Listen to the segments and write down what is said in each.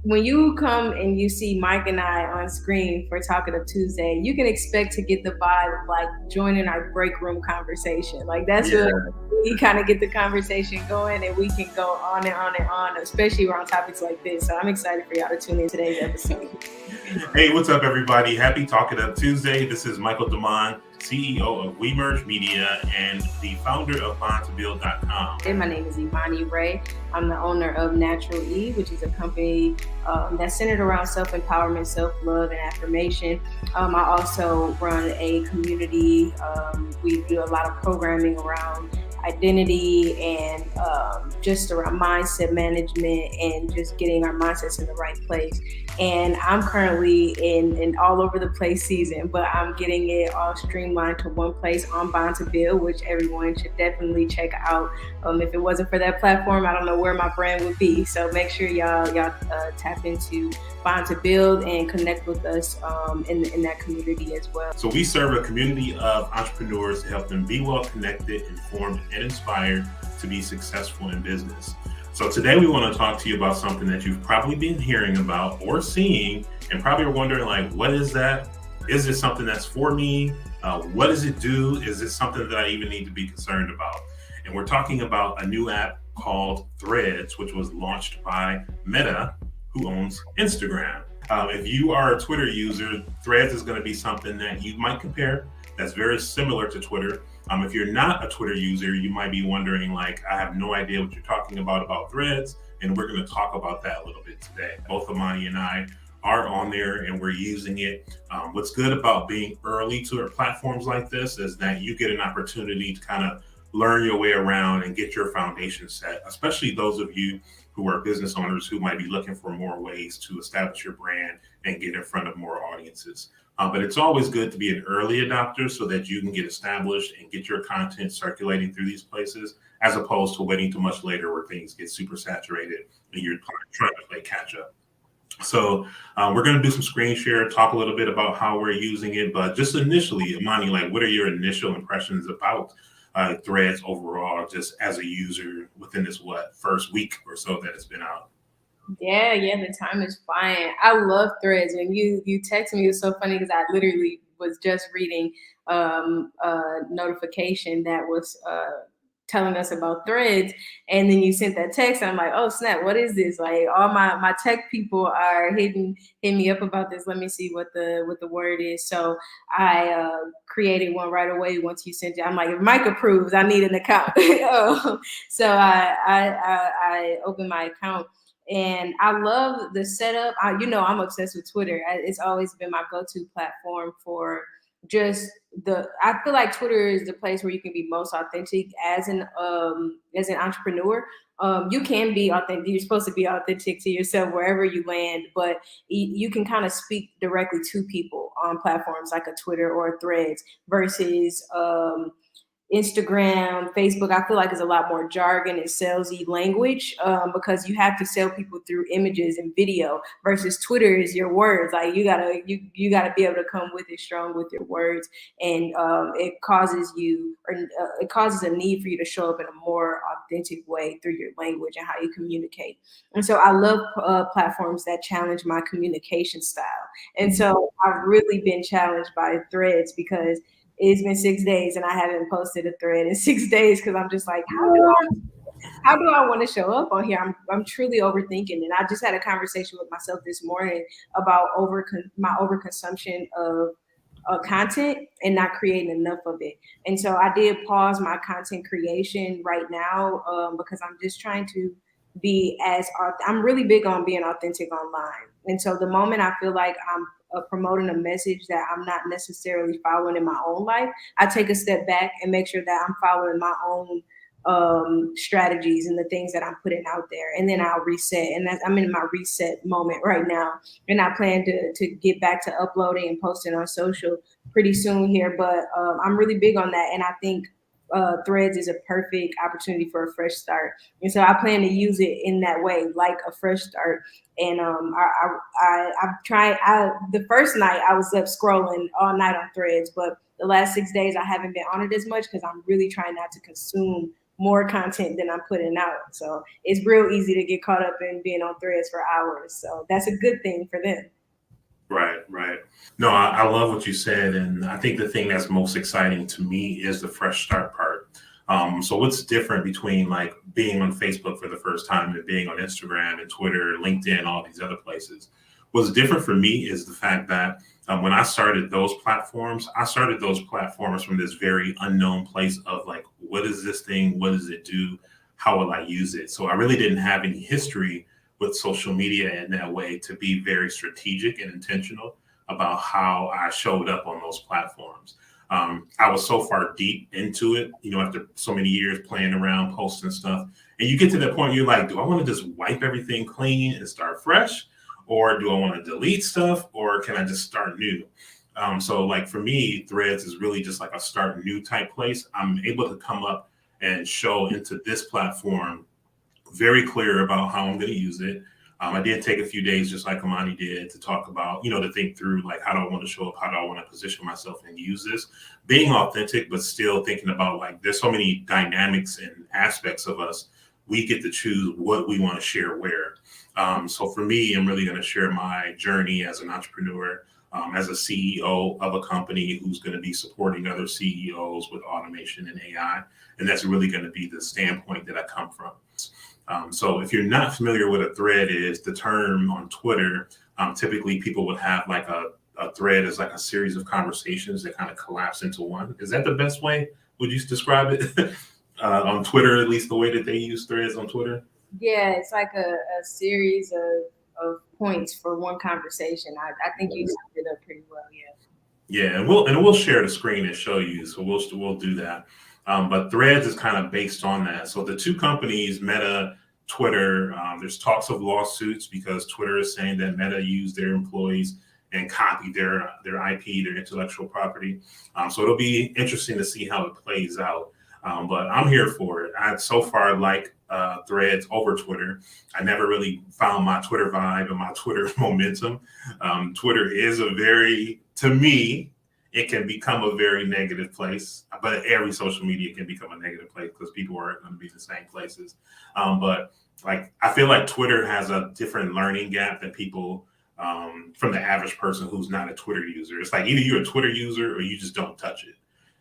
when you come and you see Mike and I on screen for Talking Up Tuesday, you can expect to get the vibe of like joining our break room conversation. Like that's what we kind of get the conversation going, and we can go on and on and on, especially around topics like this. So I'm excited for y'all to tune in today's episode. Hey, what's up, everybody? Happy Talking Up Tuesday. This is Michael Damon, CEO of WeMerge Media and the founder of BondToBuild.com. And my name is Imani Ray. I'm the owner of Natural E, which is a company that's centered around self-empowerment, self-love, and affirmation. I also run a community. We do a lot of programming around identity and just around mindset management and just getting our mindsets in the right place. And I'm currently in all over the place season, but I'm getting it all streamlined to one place on Bond to Build, which everyone should definitely check out. If it wasn't for that platform, I don't know where my brand would be. So make sure y'all tap into Bond to Build and connect with us in that community as well. So we serve a community of entrepreneurs to help them be well connected, informed, and inspired to be successful in business. So today we want to talk to you about something that you've probably been hearing about or seeing and probably are wondering, like, what is that? Is this something that's for me? What does it do? Is it something that I even need to be concerned about? And we're talking about a new app called Threads, which was launched by Meta, who owns Instagram. If you are a Twitter user, Threads is going to be something that you might compare that's very similar to Twitter. If you're not a Twitter user, you might be wondering, like, I have no idea what you're talking about Threads, and we're going to talk about that a little bit today. Both Imani and I are on there and we're using it. What's good about being early to platforms like this is that you get an opportunity to kind of learn your way around and get your foundation set, especially those of you who are business owners who might be looking for more ways to establish your brand and get in front of more audiences. But it's always good to be an early adopter so that you can get established and get your content circulating through these places, as opposed to waiting too much later where things get super saturated and you're trying to play catch up. So we're going to do some screen share, talk a little bit about how we're using it. But just initially, Imani, like, what are your initial impressions about Threads overall, just as a user within this first week or so that it's been out? Yeah, the time is flying. I love Threads. When you text me, it was so funny because I literally was just reading a notification that was telling us about Threads, and then you sent that text. I'm like, oh snap, what is this? Like, all my tech people are hitting me up about this. Let me see what the word is. So I created one right away once you sent it. I'm like, if Mike approves, I need an account. So I opened my account. And I love the setup. I'm obsessed with Twitter. It's always been my go-to platform for just I feel like Twitter is the place where you can be most authentic as an entrepreneur. You can be authentic. You're supposed to be authentic to yourself wherever you land, but you can kind of speak directly to people on platforms like a Twitter or a Threads versus Instagram, Facebook, I feel like is a lot more jargon and salesy language because you have to sell people through images and video versus Twitter is your words. Like you gotta be able to come with it strong with your words, and it causes a need for you to show up in a more authentic way through your language and how you communicate. And so I love platforms that challenge my communication style. And so I've really been challenged by Threads because it's been 6 days and I haven't posted a thread in 6 days because I'm just like, how do I want to show up on here? I'm truly overthinking, and I just had a conversation with myself this morning about my overconsumption of content and not creating enough of it. And so I did pause my content creation right now because I'm just trying to I'm really big on being authentic online. And so the moment I feel like I'm promoting a message that I'm not necessarily following in my own life, I take a step back and make sure that I'm following my own strategies and the things that I'm putting out there, and then I'll reset. And I'm in my reset moment right now, and I plan to get back to uploading and posting on social pretty soon here. But I'm really big on that, and I think Threads is a perfect opportunity for a fresh start. And so I plan to use it in that way, like a fresh start. And I've tried. The first night I was up scrolling all night on Threads, but the last 6 days I haven't been on it as much because I'm really trying not to consume more content than I'm putting out. So it's real easy to get caught up in being on threads for hours. So that's a good thing for them. Right, right. No, I love what you said, and I think the thing that's most exciting to me is the fresh start part. So what's different between like being on Facebook for the first time and being on Instagram and Twitter, LinkedIn, all these other places? What's different for me is the fact that when I started those platforms, I started those platforms from this very unknown place of like, what is this thing? What does it do? How will I use it? So I really didn't have any history with social media in that way to be very strategic and intentional about how I showed up on those platforms. I was so far deep into it, after so many years playing around, posting stuff. And you get to that point, you're like, do I want to just wipe everything clean and start fresh? Or do I want to delete stuff? Or can I just start new? So like for me, Threads is really just like a start new type place. I'm able to come up and show into this platform very clear about how I'm going to use it. I did take a few days, just like Amani did, to talk about, to think through like how do I want to show up, how do I want to position myself and use this, being authentic, but still thinking about like there's so many dynamics and aspects of us. We get to choose what we want to share where. So for me, I'm really going to share my journey as an entrepreneur, as a CEO of a company who's going to be supporting other CEOs with automation and AI. And that's really going to be the standpoint that I come from. So if you're not familiar with a thread is, the term on Twitter, typically people would have like a thread as like a series of conversations that kind of collapse into one. Is that the best way? Would you describe it? On Twitter, at least the way that they use threads on Twitter? Yeah, it's like a series of points for one conversation. I think you summed it up pretty well. Yeah. Yeah, and we'll share the screen and show you. So we'll do that. But Threads is kind of based on that. So the two companies, Meta, Twitter, there's talks of lawsuits because Twitter is saying that Meta used their employees and copied their IP, their intellectual property. So it'll be interesting to see how it plays out. But I'm here for it. I so far like Threads over Twitter. I never really found my Twitter vibe and my Twitter momentum. Twitter is to me, it can become a very negative place, but every social media can become a negative place because people aren't going to be in the same places. But like, I feel like Twitter has a different learning gap than people from the average person who's not a Twitter user. It's like either you're a Twitter user or you just don't touch it.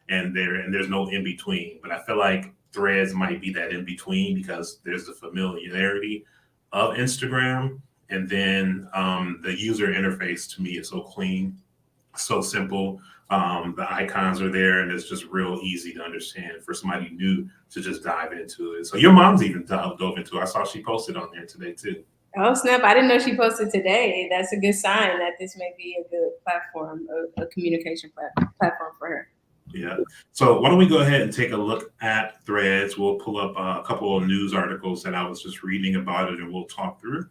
And there's no in between. But I feel like Threads might be that in between because there's the familiarity of Instagram. And then the user interface to me is so clean, so simple. The icons are there and it's just real easy to understand for somebody new to just dive into it. So your mom's even dove into it. I saw she posted on there today too. Oh snap! I didn't know she posted today. That's a good sign that this may be a good platform, a communication platform for her. Yeah. So why don't we go ahead and take a look at Threads? We'll pull up a couple of news articles that I was just reading about it and we'll talk through.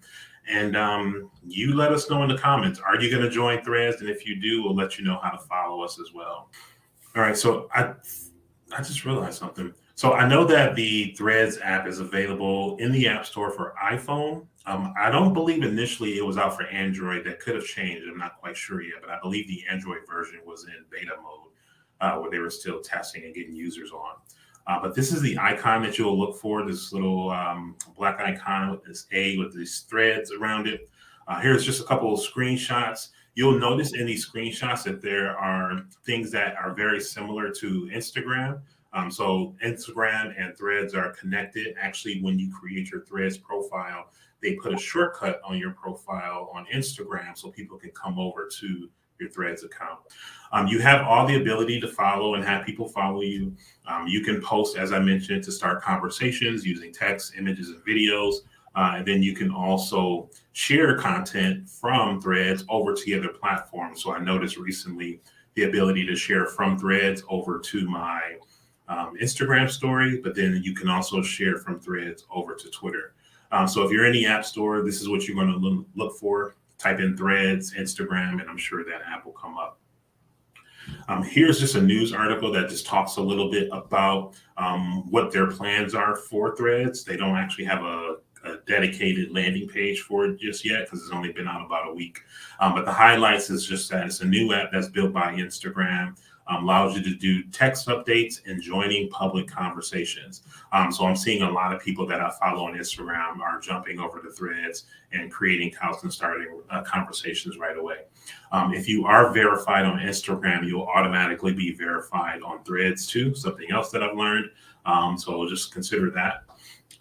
And you let us know in the comments, are you going to join Threads? And if you do, we'll let you know how to follow us as well. All right. So I just realized something. So I know that the Threads app is available in the App Store for iPhone. I don't believe initially it was out for Android. That could have changed. I'm not quite sure yet, but I believe the Android version was in beta mode where they were still testing and getting users on. But this is the icon that you'll look for, this little black icon with this A with these threads around it. Here's just a couple of screenshots. You'll notice in these screenshots that there are things that are very similar to Instagram. So Instagram and Threads are connected. Actually, when you create your Threads profile, they put a shortcut on your profile on Instagram so people can come over to your Threads account. You have all the ability to follow and have people follow you. You can post, as I mentioned, to start conversations using text, images, and videos. And then you can also share content from Threads over to the other platforms. So I noticed recently the ability to share from Threads over to my Instagram story, but then you can also share from Threads over to Twitter. So if you're in the App Store, this is what you're going to look for. Type in Threads, Instagram, and I'm sure that app will come up. Here's just a news article that just talks a little bit about what their plans are for Threads. They don't actually have a dedicated landing page for it just yet because it's only been out about a week. But the highlights is just that it's a new app that's built by Instagram. allows you to do text updates and joining public conversations. So I'm seeing a lot of people that I follow on Instagram are jumping over to Threads and creating accounts and starting conversations right away. If you are verified on Instagram, you'll automatically be verified on Threads too, something else that I've learned. So just consider that.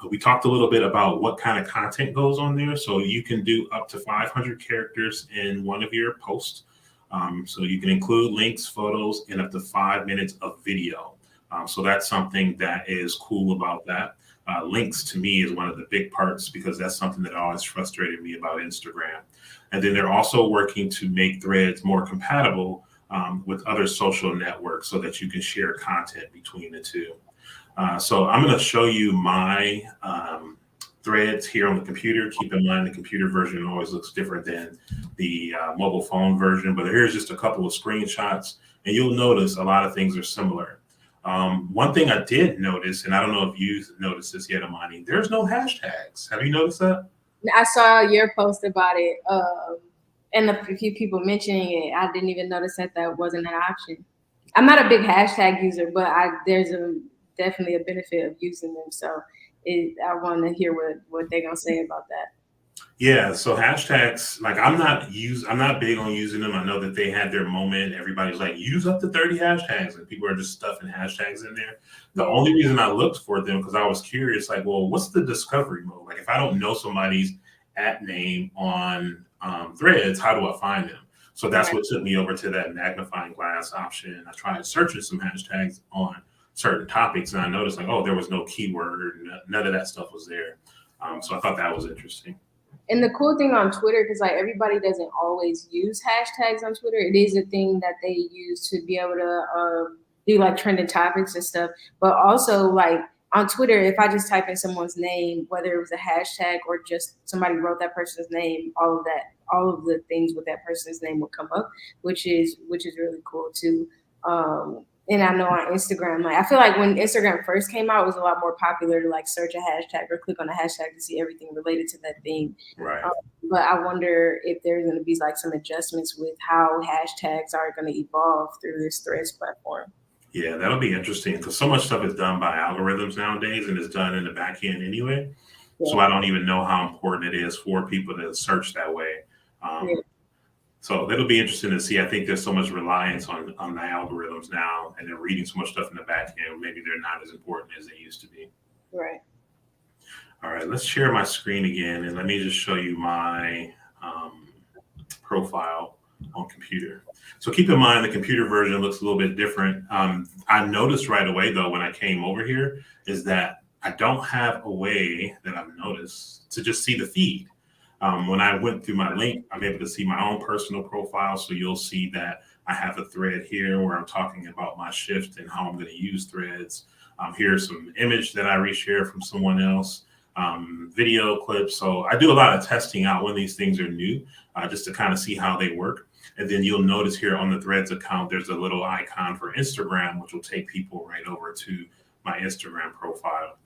We talked a little bit about what kind of content goes on there. So you can do up to 500 characters in one of your posts. So you can include links, photos, and up to 5 minutes of video. So that's something that is cool about that. Links to me is one of the big parts because that's something that always frustrated me about Instagram. And then they're also working to make Threads more compatible with other social networks so that you can share content between the two. So I'm going to show you my Threads here on the computer. Keep in mind the computer version always looks different than the mobile phone version, but here's just a couple of screenshots and you'll notice a lot of things are similar. One thing I did notice, and I don't know if you noticed this yet, Amani, there's no hashtags. Have you noticed that? I saw your post about it, and a few people mentioning it. I didn't even notice that wasn't an option. I'm not a big hashtag user, but there's definitely a benefit of using them. So I want to hear what they're gonna say about that. Yeah, so hashtags, like I'm not big on using them. I know that they had their moment. Everybody's like, use up to 30 hashtags, and people are just stuffing hashtags in there. The only reason I looked for them because I was curious, like, well, what's the discovery mode? Like, if I don't know somebody's at name on Threads, how do I find them? So that's what took me over to that magnifying glass option. I tried searching some hashtags on certain topics, and I noticed like, oh, there was no keyword, none of that stuff was there. So I thought that was interesting. And the cool thing on Twitter, because like everybody doesn't always use hashtags on Twitter, it is a thing that they use to be able to do like trending topics and stuff. But also like on Twitter, if I just type in someone's name, whether it was a hashtag or just somebody wrote that person's name, all of the things with that person's name will come up, which is really cool too. And I know on Instagram, like I feel like when Instagram first came out, it was a lot more popular to like search a hashtag or click on a hashtag to see everything related to that thing. Right. But I wonder if there's going to be like some adjustments with how hashtags are going to evolve through this Threads platform. Yeah, that'll be interesting because so much stuff is done by algorithms nowadays and is done in the back end anyway. Yeah. So I don't even know how important it is for people to search that way. So it'll be interesting to see. I think there's so much reliance on the algorithms now, and they're reading so much stuff in the back end. Maybe they're not as important as they used to be. Right. All right, let's share my screen again, and let me just show you my profile on computer. So keep in mind the computer version looks a little bit different. I noticed right away, though, when I came over here, is that I don't have a way that I've noticed to just see the feed. When I went through my link, I'm able to see my own personal profile. So you'll see that I have a thread here where I'm talking about my shift and how I'm going to use Threads. Here's some image that I reshare from someone else, video clips. So I do a lot of testing out when these things are new, just to kind of see how they work. And then you'll notice here on the Threads account, there's a little icon for Instagram, which will take people right over to my Instagram profile.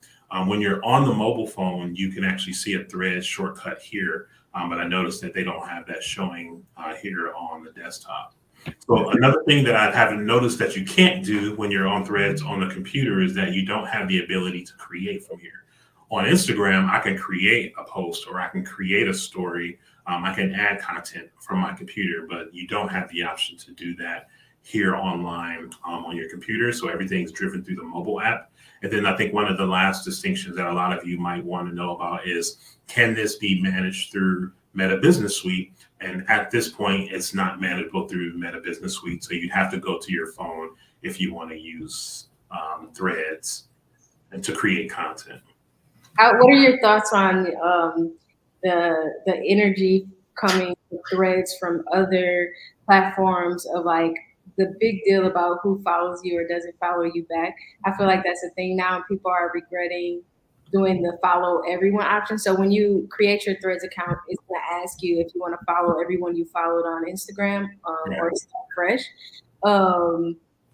When you're on the mobile phone, you can actually see a Threads shortcut here, but I noticed that they don't have that showing here on the desktop. So another thing that I haven't noticed that you can't do when you're on Threads on the computer is that you don't have the ability to create from here. On Instagram, I can create a post or I can create a story. I can add content from my computer, but you don't have the option to do that here online on your computer. So everything's driven through the mobile app. And then I think one of the last distinctions that a lot of you might want to know about is, can this be managed through Meta Business Suite? And at this point, it's not manageable through Meta Business Suite. So you have to go to your phone if you want to use Threads and to create content. What are your thoughts on the energy coming to Threads from other platforms of like the big deal about who follows you or doesn't follow you back? I feel like that's a thing now. People are regretting doing the follow everyone option. So when you create your Threads account, it's going to ask you if you want to follow everyone you followed on Instagram or start fresh.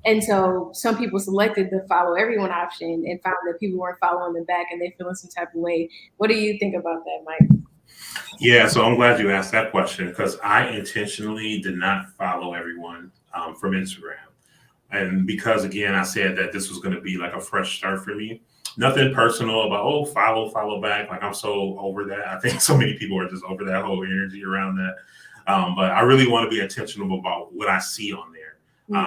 And so some people selected the follow everyone option and found that people weren't following them back and they feel in some type of way. What do you think about that, Mike? Yeah, so I'm glad you asked that question because I intentionally did not follow everyone from Instagram. And because again, I said that this was going to be like a fresh start for me. Nothing personal about follow back. Like I'm so over that. I think so many people are just over that whole energy around that. But I really want to be intentional about what I see on there.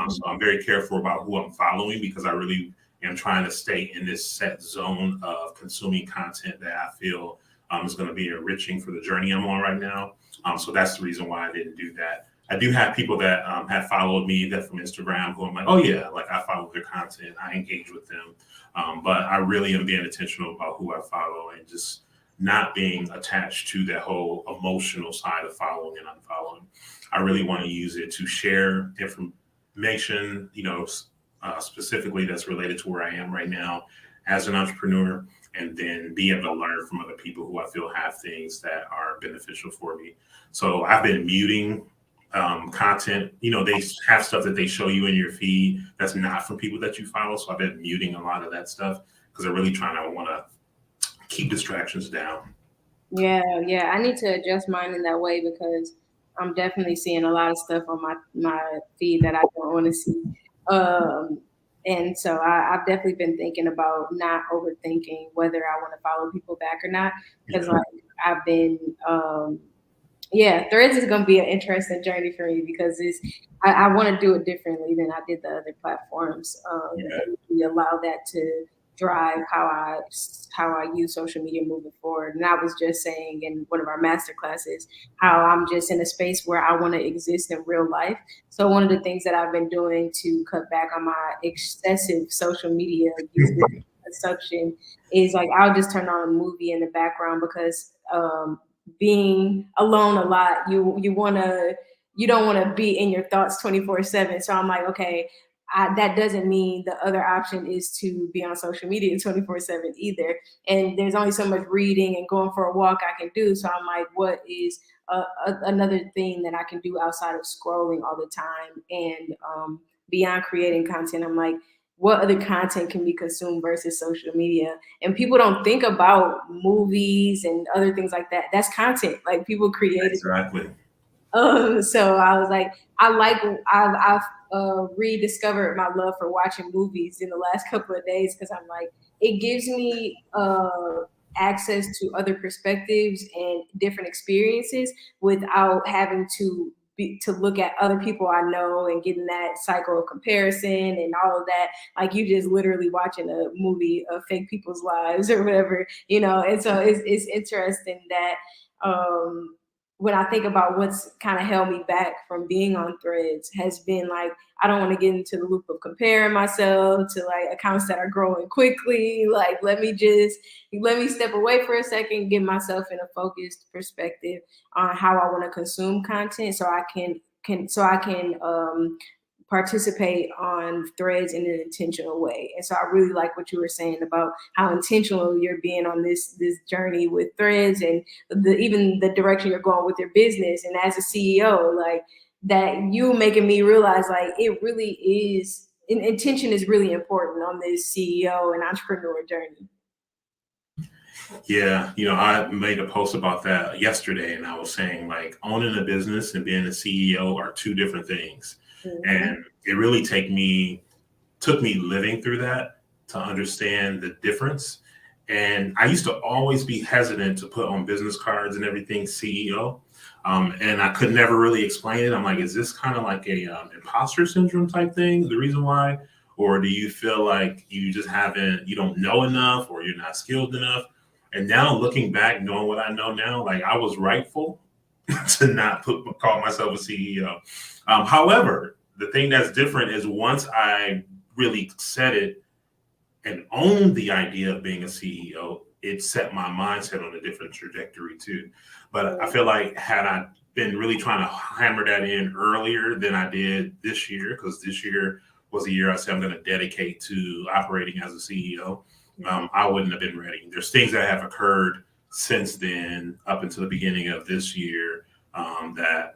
So I'm very careful about who I'm following because I really am trying to stay in this set zone of consuming content that I feel is going to be enriching for the journey I'm on right now. So that's the reason why I didn't do that. I do have people that have followed me that from Instagram who I'm like, oh yeah, like I follow their content, I engage with them. But I really am being intentional about who I follow and just not being attached to that whole emotional side of following and unfollowing. I really want to use it to share information, specifically that's related to where I am right now as an entrepreneur, and then be able to learn from other people who I feel have things that are beneficial for me. So I've been muting content. They have stuff that they show you in your feed that's not from people that you follow. So I've been muting a lot of that stuff because they're really trying to want to keep distractions down. Yeah, I need to adjust mine in that way because I'm definitely seeing a lot of stuff on my feed that I don't want to see. And so I've definitely been thinking about not overthinking whether I want to follow people back or not because Yeah. like I've been Threads is going to be an interesting journey for me because I want to do it differently than I did the other platforms, and we allow that to drive how I use social media moving forward. And I was just saying in one of our master classes how I'm just in a space where I want to exist in real life. So one of the things that I've been doing to cut back on my excessive social media usage consumption is like I'll just turn on a movie in the background because being alone a lot, you don't want to be in your thoughts 24/7. So I'm like, okay, that doesn't mean the other option is to be on social media 24/7 either. And there's only so much reading and going for a walk I can do. So I'm like, what is another thing that I can do outside of scrolling all the time and beyond creating content? I'm like, what other content can be consumed versus social media? And people don't think about movies and other things like that. That's content. Like people created. Exactly. So I was like, I've rediscovered my love for watching movies in the last couple of days because I'm like, it gives me access to other perspectives and different experiences without having to look at other people I know and getting that cycle of comparison and all of that. Like you just literally watching a movie of fake people's lives or whatever, And so it's interesting that when I think about what's kind of held me back from being on Threads has been like I don't want to get into the loop of comparing myself to like accounts that are growing quickly. Like let me step away for a second, get myself in a focused perspective on how I want to consume content so I can participate on Threads in an intentional way. And so I really like what you were saying about how intentional you're being on this journey with Threads and even the direction you're going with your business. And as a CEO, like that you making me realize like it really is intention is really important on this CEO and entrepreneur journey. Yeah, I made a post about that yesterday, and I was saying like owning a business and being a CEO are two different things. Mm-hmm. And it really took me living through that to understand the difference. And I used to always be hesitant to put on business cards and everything CEO. And I could never really explain it. I'm like, is this kind of like a imposter syndrome type thing? The reason why? Or do you feel like you don't know enough or you're not skilled enough? And now looking back, knowing what I know now, like I was rightful to not call myself a CEO. However, the thing that's different is once I really said it and owned the idea of being a CEO, it set my mindset on a different trajectory too. But I feel like had I been really trying to hammer that in earlier than I did this year, because this year was a year I said I'm going to dedicate to operating as a CEO, I wouldn't have been ready. There's things that have occurred since then up until the beginning of this year that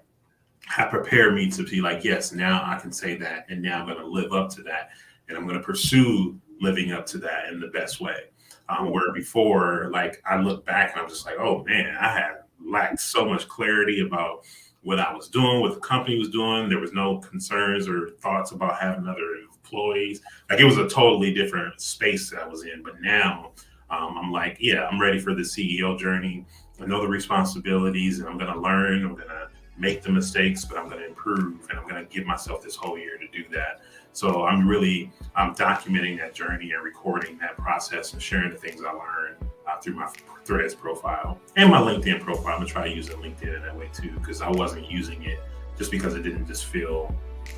have prepared me to be like, yes, now I can say that. And now I'm going to live up to that. And I'm going to pursue living up to that in the best way. Where before, like I look back and I'm just like, oh man, I had lacked so much clarity about what I was doing, what the company was doing. There was no concerns or thoughts about having other employees. Like, it was a totally different space that I was in. But now I'm like, yeah, I'm ready for the CEO journey. I know the responsibilities, and I'm going to learn. I'm going to make the mistakes, but I'm going to improve, and I'm going to give myself this whole year to do that. So I'm documenting that journey and recording that process and sharing the things I learned through my Threads profile and my LinkedIn profile. I'm going to try using LinkedIn in that way too, because I wasn't using it just because it didn't feel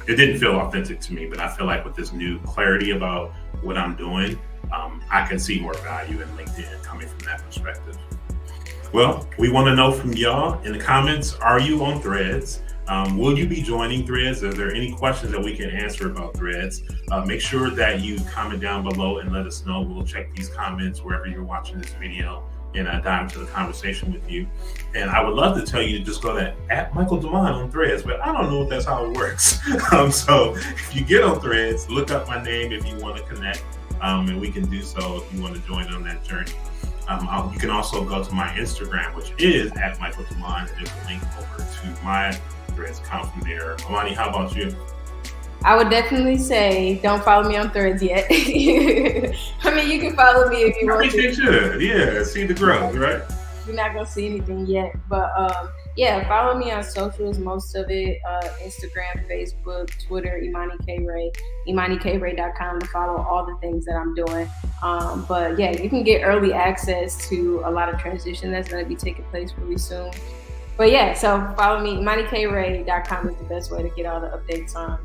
authentic to me. But I feel like with this new clarity about what I'm doing, I can see more value in LinkedIn coming from that perspective. Well, we want to know from y'all in the comments, are you on Threads? Will you be joining Threads? Are there any questions that we can answer about Threads? Make sure that you comment down below and let us know. We'll check these comments wherever you're watching this video and dive into the conversation with you. And I would love to tell you to just go to @MichaelDeMond on Threads, but I don't know if that's how it works. So if you get on Threads, look up my name if you want to connect, and we can do so if you want to join on that journey. You can also go to my Instagram, which is @MichaelDeMond, and there's a link over to my Threads account from there. Amani, how about you? I would definitely say don't follow me on Threads yet. I mean, you can follow me if you want to. I think they should. Yeah, see the growth, right? You're not going to see anything yet. But yeah, follow me on socials, most of it, Instagram, Facebook, Twitter, Imani K. Ray, ImaniKRay.com to follow all the things that I'm doing. But yeah, you can get early access to a lot of transition that's going to be taking place really soon. But yeah, so follow me. ImaniKRay.com is the best way to get all the updates on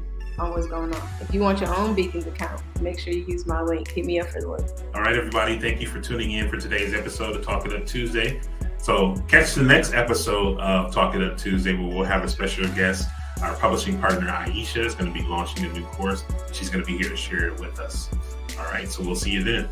what's going on. If you want your own Beacons account, make sure you use my link. Hit me up for the link. All right, everybody. Thank you for tuning in for today's episode of Talk It Up Tuesday. So catch the next episode of Talk It Up Tuesday, where we'll have a special guest. Our publishing partner, Aisha, is going to be launching a new course. She's going to be here to share it with us. All right, so we'll see you then.